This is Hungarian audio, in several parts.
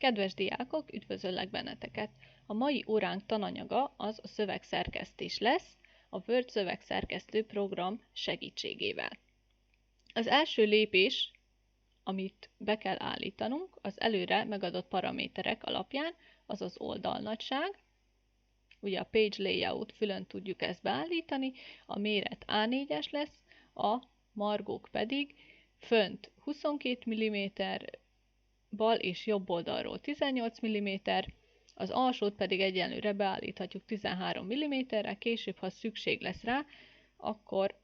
Kedves diákok, üdvözöllek benneteket! A mai óránk tananyaga az a szövegszerkesztés lesz, a Word szövegszerkesztő program segítségével. Az első lépés, amit be kell állítanunk, az előre megadott paraméterek alapján, az az oldalnagyság. Ugye a page layout fülön tudjuk ezt beállítani, a méret A4-es lesz, a margók pedig fönt 22 mm, bal és jobb oldalról 18 mm, az alsót pedig egyenlőre beállíthatjuk 13 mm-re, később, ha szükség lesz rá, akkor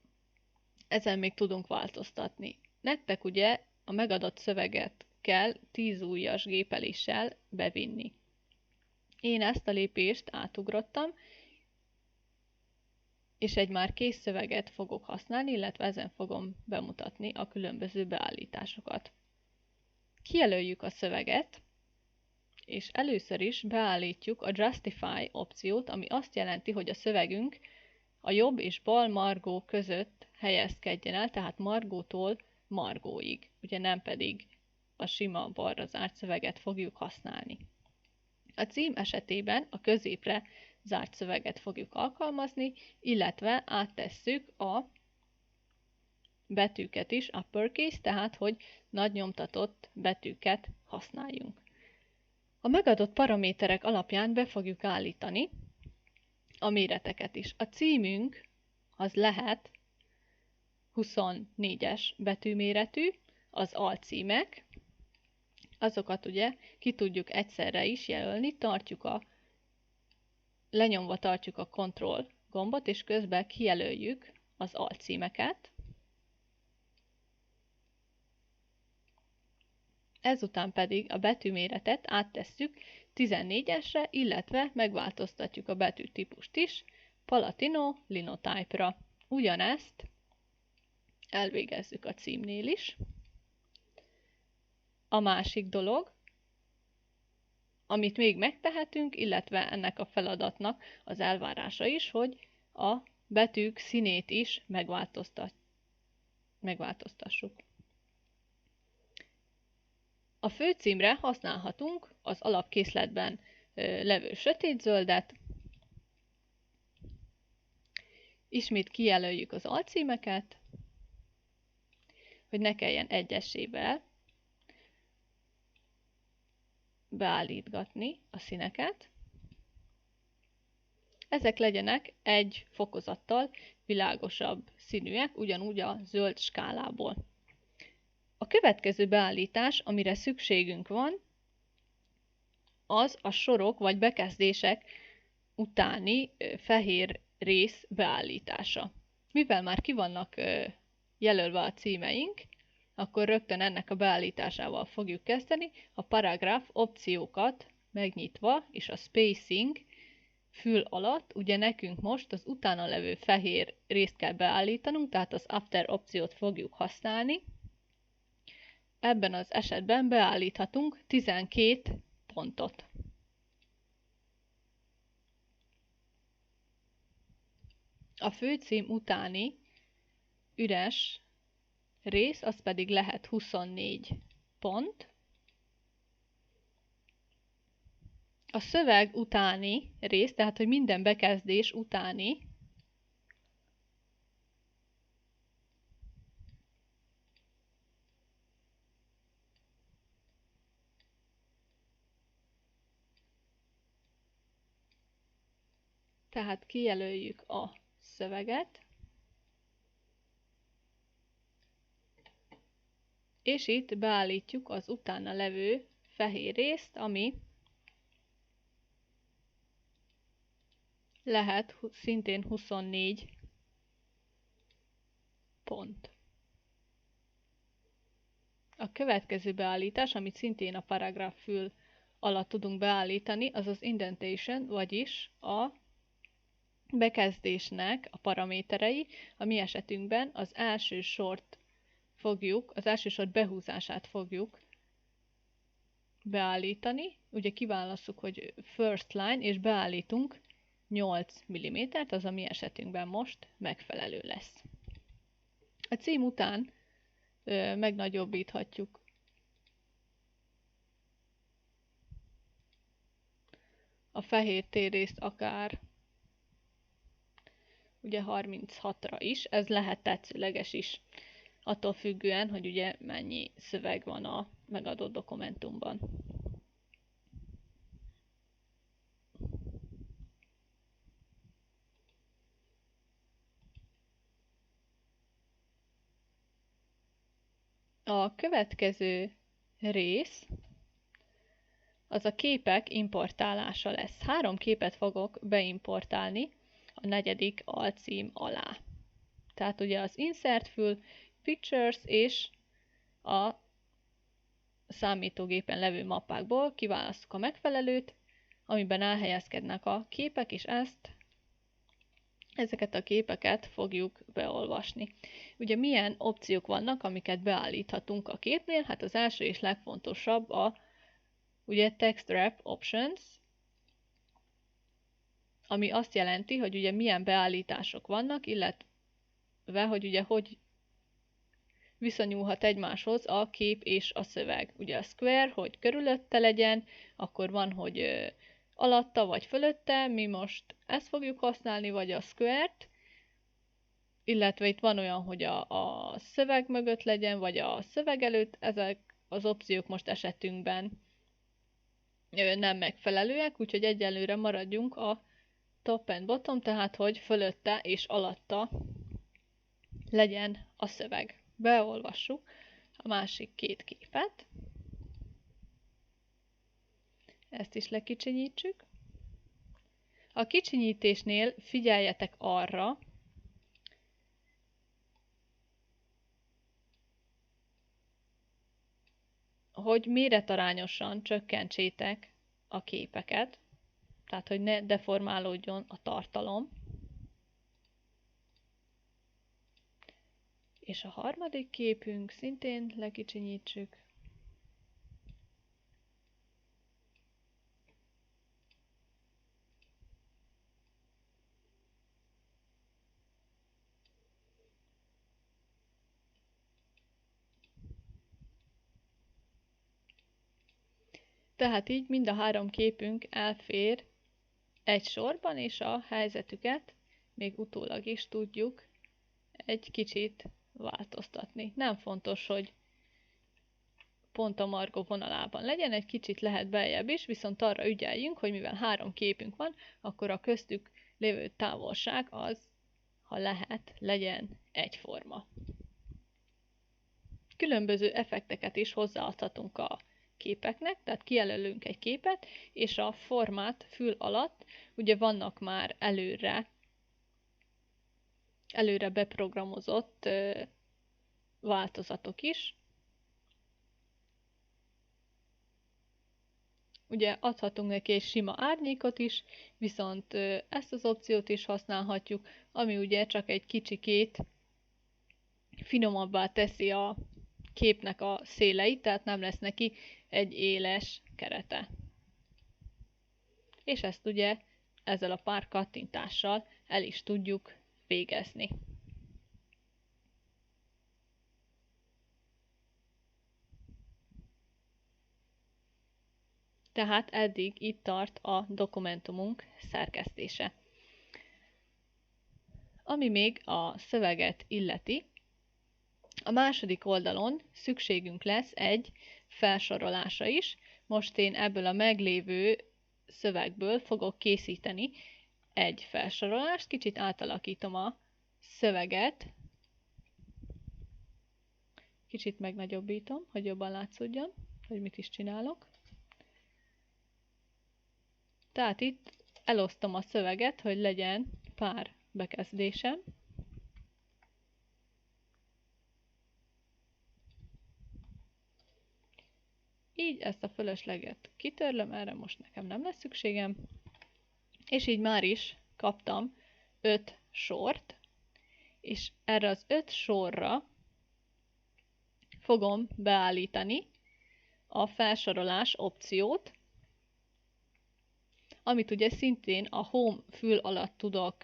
ezen még tudunk változtatni. Nektek ugye a megadott szöveget kell 10 ujjas gépeléssel bevinni. Én ezt a lépést átugrottam, és egy már kész szöveget fogok használni, illetve ezen fogom bemutatni a különböző beállításokat. Kijelöljük a szöveget, és először is beállítjuk a Justify opciót, ami azt jelenti, hogy a szövegünk a jobb és bal margó között helyezkedjen el, tehát margótól margóig, ugye nem pedig a sima balra zárt szöveget fogjuk használni. A cím esetében a középre zárt szöveget fogjuk alkalmazni, illetve áttesszük a betűket is, uppercase, tehát hogy nagy nyomtatott betűket használjunk. A megadott paraméterek alapján be fogjuk állítani a méreteket is. A címünk az lehet 24-es betűméretű, az alcímek, azokat ugye ki tudjuk egyszerre is jelölni, lenyomva tartjuk a Ctrl gombot, és közben kijelöljük az alcímeket. Ezután pedig a betűméretet áttesszük 14-esre, illetve megváltoztatjuk a betűtípust is Palatino Linotype-ra. Ugyanezt elvégezzük a címnél is. A másik dolog, amit még megtehetünk, illetve ennek a feladatnak az elvárása is, hogy a betűk színét is megváltoztassuk. A főcímre használhatunk az alapkészletben levő sötétzöldet. Ismét kijelöljük az alcímeket, hogy ne kelljen egyesével beállítgatni a színeket. Ezek legyenek egy fokozattal világosabb színűek, ugyanúgy a zöld skálából. A következő beállítás, amire szükségünk van, az a sorok vagy bekezdések utáni fehér rész beállítása. Mivel már ki vannak jelölve a címeink, akkor rögtön ennek a beállításával fogjuk kezdeni, a paragraph opciókat megnyitva, és a spacing fül alatt, ugye nekünk most az utána levő fehér részt kell beállítanunk, tehát az after opciót fogjuk használni. Ebben az esetben beállíthatunk 12 pontot. A főcím utáni üres rész, az pedig lehet 24 pont. A szöveg utáni rész, tehát hogy minden bekezdés utáni, tehát kijelöljük a szöveget, és itt beállítjuk az utána levő fehér részt, ami lehet szintén 24 pont. A következő beállítás, amit szintén a paragraph fül alatt tudunk beállítani, az az indentation, vagyis a bekezdésnek a paraméterei. A mi esetünkben az első sor behúzását fogjuk beállítani. Ugye kiválasszuk, hogy first line, és beállítunk 8 mm-t, az a mi esetünkben most megfelelő lesz. A cím után megnagyobbíthatjuk a fehér térrészt akár ugye 36-ra is, ez lehet tetszőleges is, attól függően, hogy ugye mennyi szöveg van a megadott dokumentumban. A következő rész az a képek importálása lesz. 3 képet fogok beimportálni a 4. alcím alá. Tehát ugye az Insert fül, Pictures és a számítógépen levő mappákból kiválasztjuk a megfelelőt, amiben elhelyezkednek a képek, és ezeket a képeket fogjuk beolvasni. Ugye milyen opciók vannak, amiket beállíthatunk a képnél? Hát az első és legfontosabb a ugye Text Wrap Options, ami azt jelenti, hogy ugye milyen beállítások vannak, illetve hogy ugye hogy viszonyulhat egymáshoz a kép és a szöveg. Ugye a square, hogy körülötte legyen, akkor van, hogy alatta vagy fölötte, mi most ezt fogjuk használni, vagy a square-t, illetve itt van olyan, hogy a szöveg mögött legyen, vagy a szöveg előtt, ezek az opciók most esetünkben nem megfelelőek, úgyhogy egyelőre maradjunk a top and bottom, tehát hogy fölötte és alatta legyen a szöveg. Beolvassuk a másik 2 képet. Ezt is lekicsinyítsük. A kicsinyítésnél figyeljetek arra, hogy méretarányosan csökkentsétek a képeket, tehát hogy ne deformálódjon a tartalom. És a harmadik képünk szintén lekicsinyítsük. Tehát így mind a 3 képünk elfér egy sorban, és a helyzetüket még utólag is tudjuk egy kicsit változtatni. Nem fontos, hogy pont a margó vonalában legyen, egy kicsit lehet beljebb is, viszont arra ügyeljünk, hogy mivel 3 képünk van, akkor a köztük lévő távolság az, ha lehet, legyen egyforma. Különböző effekteket is hozzáadhatunk a képeknek, tehát kijelölünk egy képet, és a formát fül alatt ugye vannak már előre beprogramozott változatok is. Ugye adhatunk neki egy sima árnyékot is, viszont ezt az opciót is használhatjuk, ami ugye csak egy kicsikét finomabbá teszi a képnek a széleit, tehát nem lesz neki egy éles kerete. És ezt ugye ezzel a pár kattintással el is tudjuk végezni. Tehát eddig itt tart a dokumentumunk szerkesztése. Ami még a szöveget illeti, a második oldalon szükségünk lesz egy felsorolásra is. Most én ebből a meglévő szövegből fogok készíteni egy felsorolást, kicsit átalakítom a szöveget, kicsit megnagyobbítom, hogy jobban látszódjon, hogy mit is csinálok. Tehát itt elosztom a szöveget, hogy legyen pár bekezdésem. Így ezt a fölösleget kitörlöm, erre most nekem nem lesz szükségem. És így már is kaptam 5 sort, és erre az 5 sorra fogom beállítani a felsorolás opciót, amit ugye szintén a Home fül alatt tudok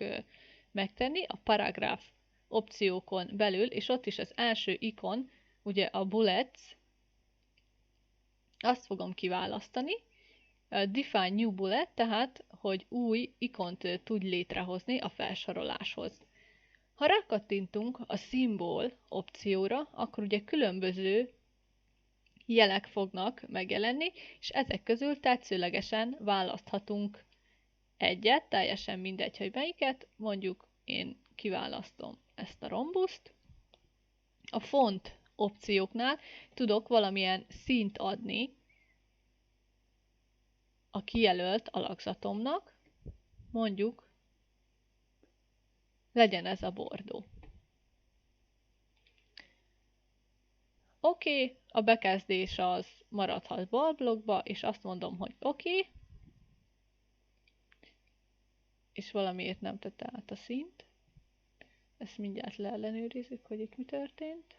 megtenni, a Paragraph opciókon belül, és ott is az első ikon, ugye a Bullets, azt fogom kiválasztani, Define new bullet, tehát, hogy új ikont tudj létrehozni a felsoroláshoz. Ha rákattintunk a Symbol opcióra, akkor ugye különböző jelek fognak megjelenni, és ezek közül tetszőlegesen választhatunk egyet, teljesen mindegy, hogy melyiket, mondjuk én kiválasztom ezt a rombuszt. A font opcióknál tudok valamilyen színt adni a kijelölt alakzatomnak, mondjuk legyen ez a bordó. Oké, a bekezdés az maradhat balblokkba, és azt mondom, hogy oké, és valamiért nem tette át a színt. Ezt mindjárt leellenőrizzük, hogy itt mi történt.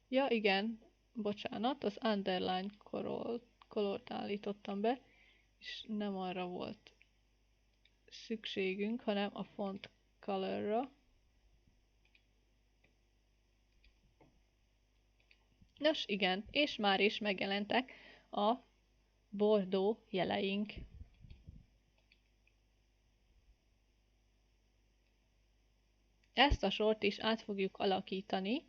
Ja, igen, bocsánat, az underline colort állítottam be, és nem arra volt szükségünk, hanem a font colorra. Nos, igen, és már is megjelentek a bordó jeleink. Ezt a sort is át fogjuk alakítani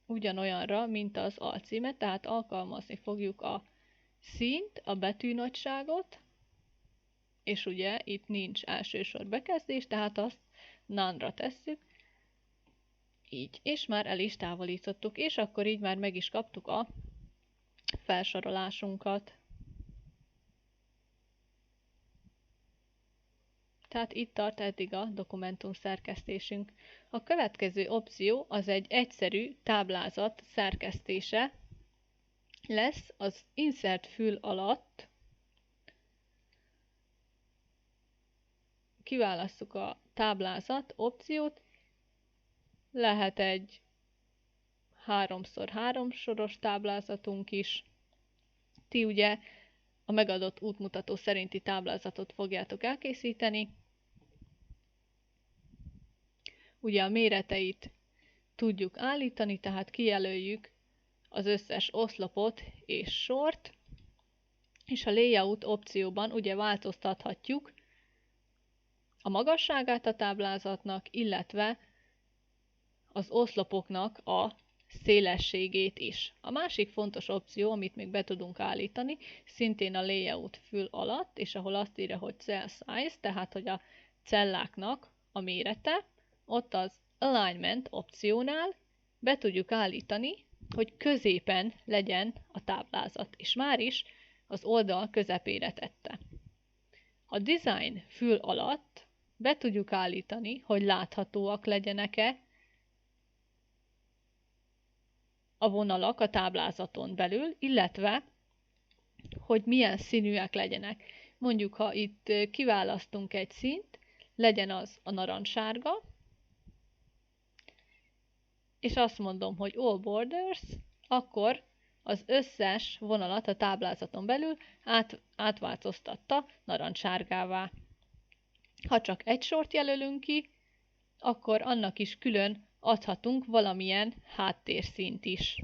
ugyanolyanra, mint az alcímet, tehát alkalmazni fogjuk a színt, a betűnagyságot, és ugye itt nincs elsősor bekezdés, tehát azt none-ra tesszük, így, és már el is távolítottuk, és akkor így már meg is kaptuk a felsorolásunkat. Tehát itt tart eddig a dokumentum szerkesztésünk. A következő opció az egy egyszerű táblázat szerkesztése lesz az Insert fül alatt. Kiválasztjuk a táblázat opciót, lehet egy 3x3 soros táblázatunk is. Ti ugye a megadott útmutató szerinti táblázatot fogjátok elkészíteni. Ugye a méreteit tudjuk állítani, tehát kijelöljük az összes oszlopot és sort, és a layout opcióban ugye változtathatjuk a magasságát a táblázatnak, illetve az oszlopoknak a szélességét is. A másik fontos opció, amit még be tudunk állítani, szintén a layout fül alatt, és ahol azt írja, hogy cell size, tehát hogy a celláknak a mérete, ott az alignment opciónál be tudjuk állítani, hogy középen legyen a táblázat, és már is az oldal közepére tette. A design fül alatt be tudjuk állítani, hogy láthatóak legyenek-e a vonalak a táblázaton belül, illetve hogy milyen színűek legyenek. Mondjuk, ha itt kiválasztunk egy színt, legyen az a narancssárga, és azt mondom, hogy all borders, akkor az összes vonalat a táblázaton belül átváltoztatta narancssárgává. Ha csak egy sort jelölünk ki, akkor annak is külön adhatunk valamilyen háttérszínt is.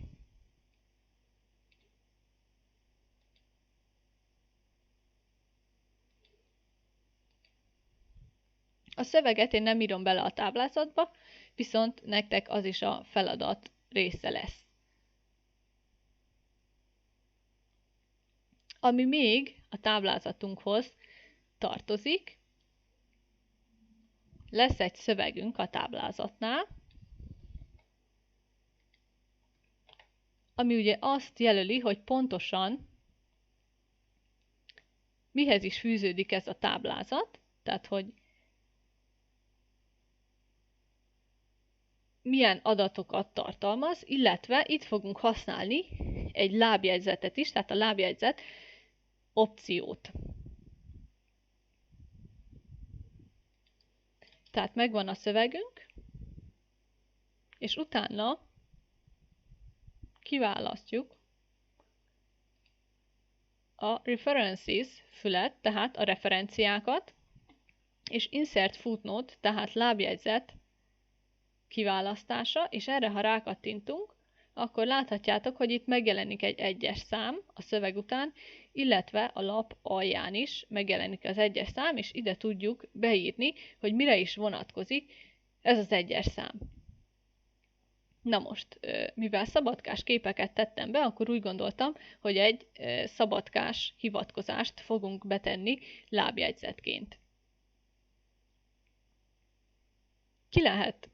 A szöveget én nem írom bele a táblázatba, viszont nektek az is a feladat része lesz. Ami még a táblázatunkhoz tartozik, lesz egy szövegünk a táblázatnál, ami ugye azt jelöli, hogy pontosan mihez is fűződik ez a táblázat, tehát hogy milyen adatokat tartalmaz, illetve itt fogunk használni egy lábjegyzetet is, tehát a lábjegyzet opciót. Tehát megvan a szövegünk, és utána kiválasztjuk a references fület, tehát a referenciákat, és insert footnote, tehát lábjegyzet kiválasztása, és erre, ha rákattintunk, akkor láthatjátok, hogy itt megjelenik egy egyes szám a szöveg után, illetve a lap alján is megjelenik az egyes szám, és ide tudjuk beírni, hogy mire is vonatkozik ez az egyes szám. Na most, mivel szabadkás képeket tettem be, akkor úgy gondoltam, hogy egy szabadkás hivatkozást fogunk betenni lábjegyzetként. Ki lehet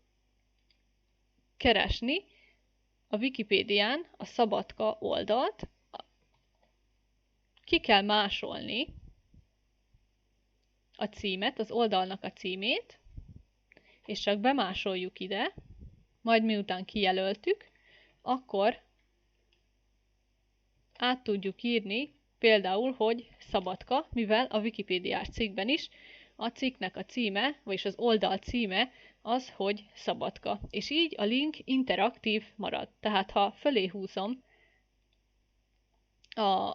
keresni a Wikipédián a Szabadka oldalt, ki kell másolni a címet, az oldalnak a címét, és csak bemásoljuk ide, majd miután kijelöltük, akkor át tudjuk írni például, hogy Szabadka, mivel a Wikipédiás cikkben is a cikknek a címe, vagyis az oldal címe az, hogy Szabadka. És így a link interaktív marad. Tehát ha fölé húzom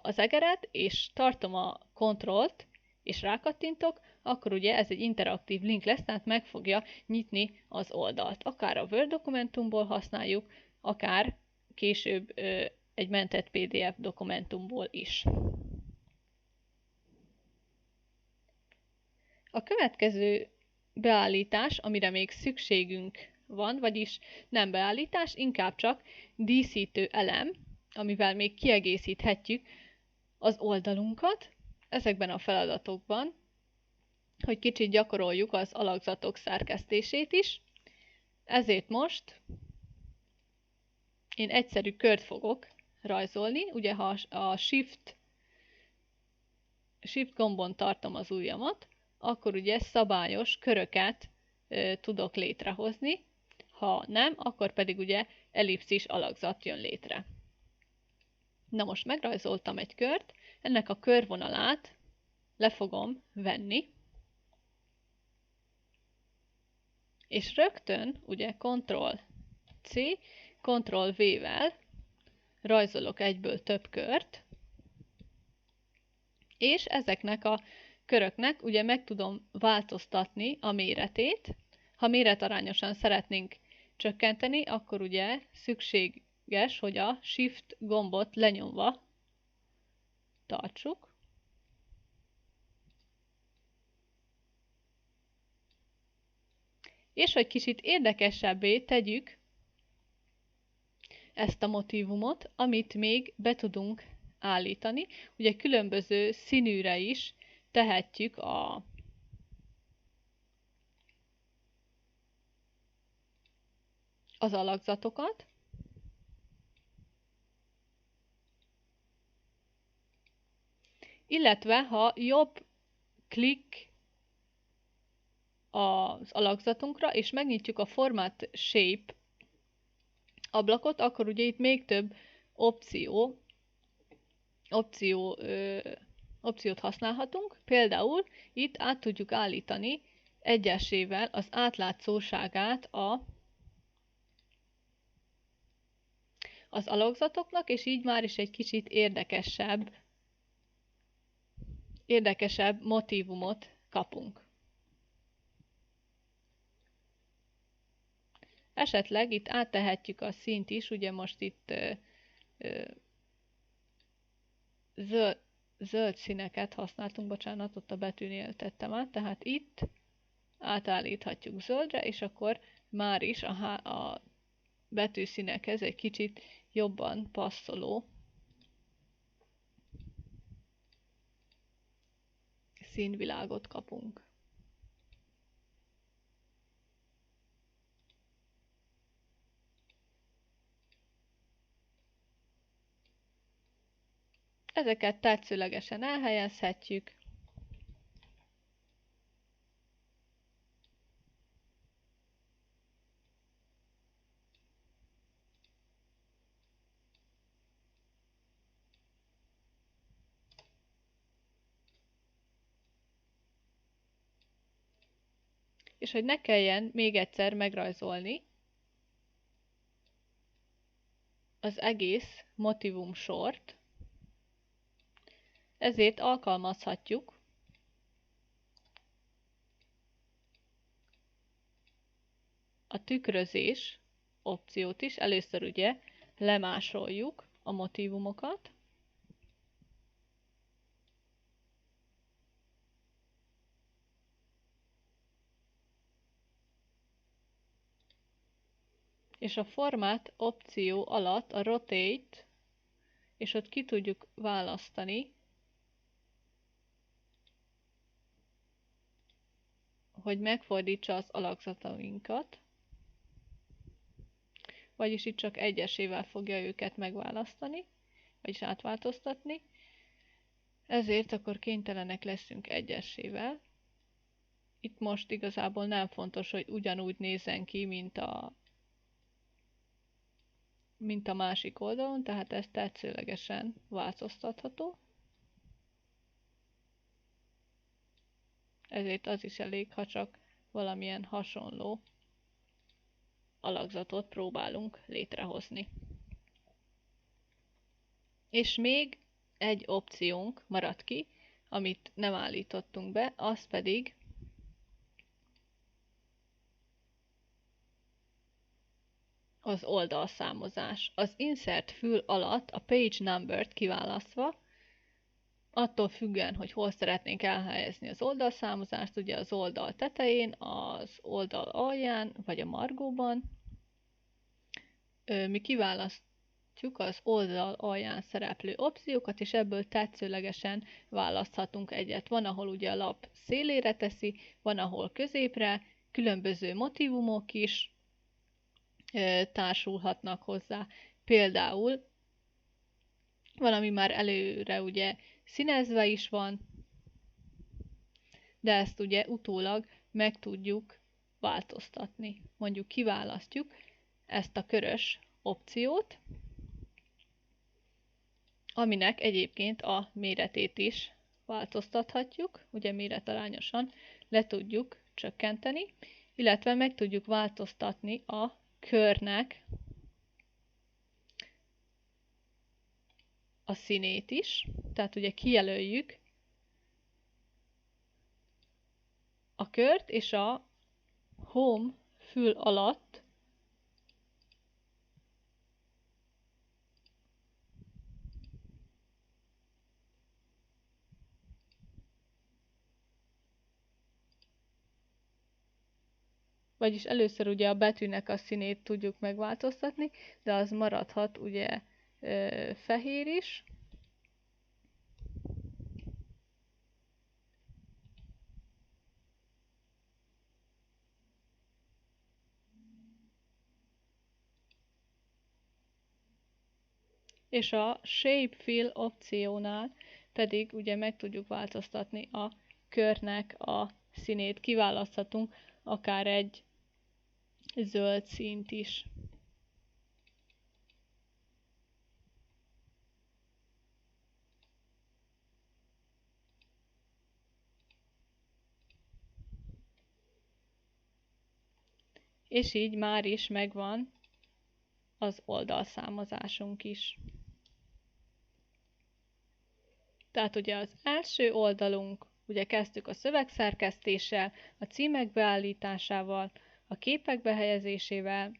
az egeret, és tartom a kontrollt, és rákattintok, akkor ugye ez egy interaktív link lesz, tehát meg fogja nyitni az oldalt. Akár a Word dokumentumból használjuk, akár később egy mentett PDF dokumentumból is. A következő beállítás, amire még szükségünk van, vagyis nem beállítás, inkább csak díszítő elem, amivel még kiegészíthetjük az oldalunkat ezekben a feladatokban, hogy kicsit gyakoroljuk az alakzatok szerkesztését is. Ezért most én egyszerű kört fogok rajzolni, ugye ha a Shift gombon tartom az ujjamat, akkor ugye szabályos köröket tudok létrehozni, ha nem, akkor pedig ugye ellipszis alakzat jön létre. Na most megrajzoltam egy kört, ennek a körvonalát le fogom venni, és rögtön ugye Ctrl-C, Ctrl-V-vel rajzolok egyből több kört, és ezeknek a köröknek ugye meg tudom változtatni a méretét. Ha méretarányosan szeretnénk csökkenteni, akkor ugye szükséges, hogy a Shift gombot lenyomva tartsuk. És hogy kicsit érdekesebbé tegyük ezt a motívumot, amit még be tudunk állítani. Ugye különböző színűre is tehetjük az alakzatokat. Illetve, ha jobb klik az alakzatunkra, és megnyitjuk a Format Shape ablakot, akkor ugye itt még több opciót használhatunk. Például itt át tudjuk állítani egyesével az átlátszóságát az alakzatoknak, és így már is egy kicsit érdekesebb motívumot kapunk. Esetleg itt áttehetjük a színt is, ugye most itt zöld színeket használtunk, bocsánat, ott a betűnél tettem át, tehát itt átállíthatjuk zöldre, és akkor már is a betűszínekhez egy kicsit jobban passzoló színvilágot kapunk. Ezeket tetszőlegesen elhelyezhetjük. És hogy ne kelljen még egyszer megrajzolni az egész motívum sort, ezért alkalmazhatjuk a tükrözés opciót is. Először ugye lemásoljuk a motívumokat. És a Format opció alatt a Rotate, és ott ki tudjuk választani, hogy megfordítsa az alakzatainkat, vagyis itt csak egyesével fogja őket megválasztani, vagyis átváltoztatni. Ezért akkor kénytelenek leszünk egyesével. Itt most igazából nem fontos, hogy ugyanúgy nézzen ki, mint a másik oldalon, tehát ez tetszőlegesen változtatható. Ezért az is elég, ha csak valamilyen hasonló alakzatot próbálunk létrehozni. És még egy opciónk maradt ki, amit nem állítottunk be, az pedig az oldalszámozás. Az Insert fül alatt a Page Number-t kiválasztva, attól függően, hogy hol szeretnénk elhelyezni az oldalszámozást, ugye az oldal tetején, az oldal alján, vagy a margóban. Mi kiválasztjuk az oldal alján szereplő opciókat, és ebből tetszőlegesen választhatunk egyet. Van, ahol ugye a lap szélére teszi, van, ahol középre, különböző motívumok is társulhatnak hozzá. Például valami már előre ugye színezve is van, de ezt ugye utólag meg tudjuk változtatni. Mondjuk kiválasztjuk ezt a körös opciót, aminek egyébként a méretét is változtathatjuk, ugye méretarányosan le tudjuk csökkenteni, illetve meg tudjuk változtatni a körnek a színét is, tehát ugye kijelöljük a kört, és a Home fül alatt vagyis először ugye a betűnek a színét tudjuk megváltoztatni, de az maradhat ugye fehér is. És a Shape Fill opciónál pedig ugye meg tudjuk változtatni a körnek a színét. Kiválaszthatunk akár egy zöld színt is. És így már is megvan az oldalszámozásunk is. Tehát ugye az első oldalunk, ugye kezdtük a szövegszerkesztéssel, a címek beállításával, a képek behelyezésével,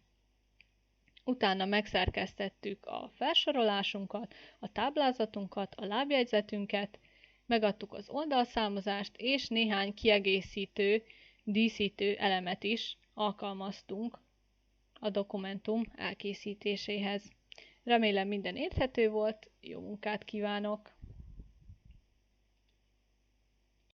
utána megszerkesztettük a felsorolásunkat, a táblázatunkat, a lábjegyzetünket, megadtuk az oldalszámozást, és néhány kiegészítő, díszítő elemet is alkalmaztunk a dokumentum elkészítéséhez. Remélem minden érthető volt, jó munkát kívánok!